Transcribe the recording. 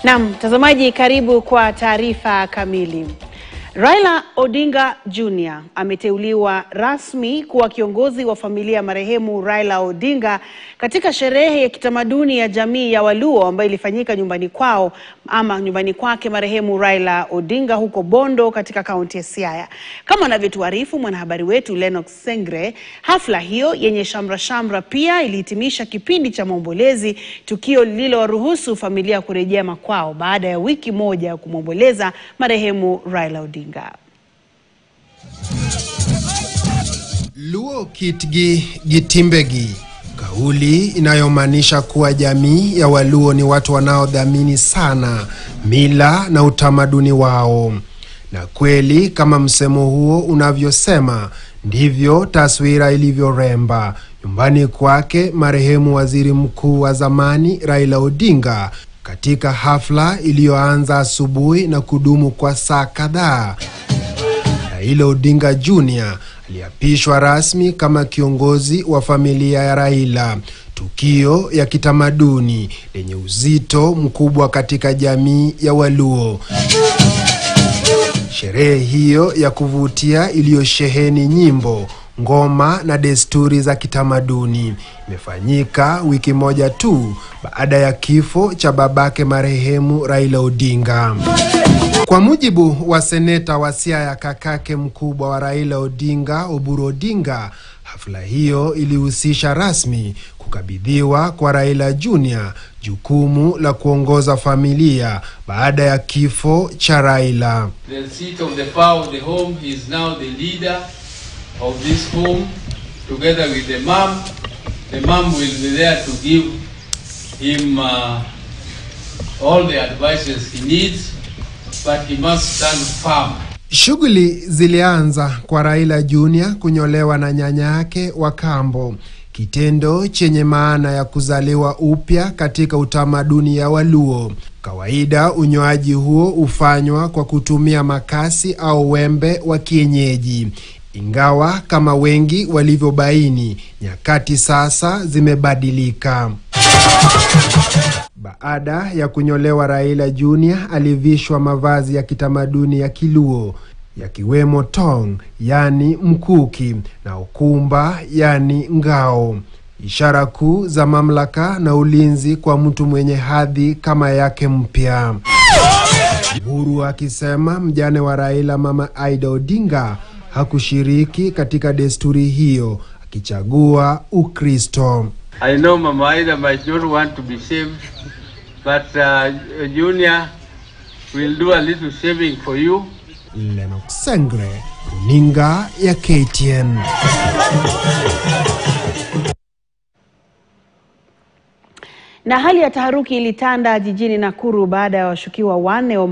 Naam, mtazamaji, karibu kwa taarifa kamili. Raila Odinga Jr. ameteuliwa rasmi kuwa kiongozi wa familia marehemu Raila Odinga katika sherehe ya kitamaduni ya jamii ya Waluo ambayo ilifanyika nyumbani kwake marehemu Raila Odinga huko Bondo katika kaunti ya Siaya. Kama anavyotuarifu mwanahabari wetu Lennox Sengre, hafla hiyo yenye shamra pia ilihitimisha kipindi cha maombolezi, tukio lililoruhusu familia kurejea makwao baada ya wiki moja ya kumwomboleza marehemu Raila Odinga. Luo kitgi gitimbegi, kauli inayomaanisha kuwa jamii ya Waluo ni watu wanaodhamini sana mila na utamaduni wao. Na kweli kama msemo huo unavyosema, ndivyo taswira ilivyoremba nyumbani kwake marehemu waziri mkuu wa zamani Raila Odinga, katika hafla iliyoanza asubuhi na kudumu kwa saa kadhaa. Raila Odinga Jr. aliapishwa rasmi kama kiongozi wa familia ya Raila, tukio ya kitamaduni lenye uzito mkubwa katika jamii ya Waluo. Sherehe hiyo ya kuvutia iliyosheheni nyimbo, ngoma na desturi za kitamaduni imefanyika wiki moja tu baada ya kifo cha babake marehemu Raila Odinga. Kwa mujibu wa seneta wa Siaya kakake mkubwa wa Raila Odinga, Oburu Odinga, hafla hiyo ilihusisha rasmi kukabidhiwa kwa Raila Jr. jukumu la kuongoza familia baada ya kifo cha Raila. The seat of the power of the home, he is now the leader of this home together with the mom. The mom will be there to give him all the advices he needs, but he must stand firm. Shughuli zilianza kwa Raila Jr. kunyolewa na nyanya yake wa kambo, kitendo chenye maana ya kuzaliwa upya katika utamaduni ya Waluo. Kawaida unyoaji huo hufanywa kwa kutumia makasi au wembe wa kienyeji, ingawa kama wengi walivyobaini, nyakati sasa zimebadilika. Baada ya kunyolewa, Raila Jr. alivishwa mavazi ya kitamaduni ya Kiluo, yakiwemo tong, yani mkuki, na ukumba, yani ngao, ishara kuu za mamlaka na ulinzi kwa mtu mwenye hadhi kama yake mpya. Uhuru akisema mjane wa Raila, Mama Aida Odinga, hakushiriki katika desturi hiyo, akichagua Ukristo. I know Mama Aida might not want to be shaved, but Junior will do a little shaving for you. Lennox Sengre, runinga ya KTN. Na hali ya taharuki ilitanda jijini Nakuru baada ya washukiwa 4 wa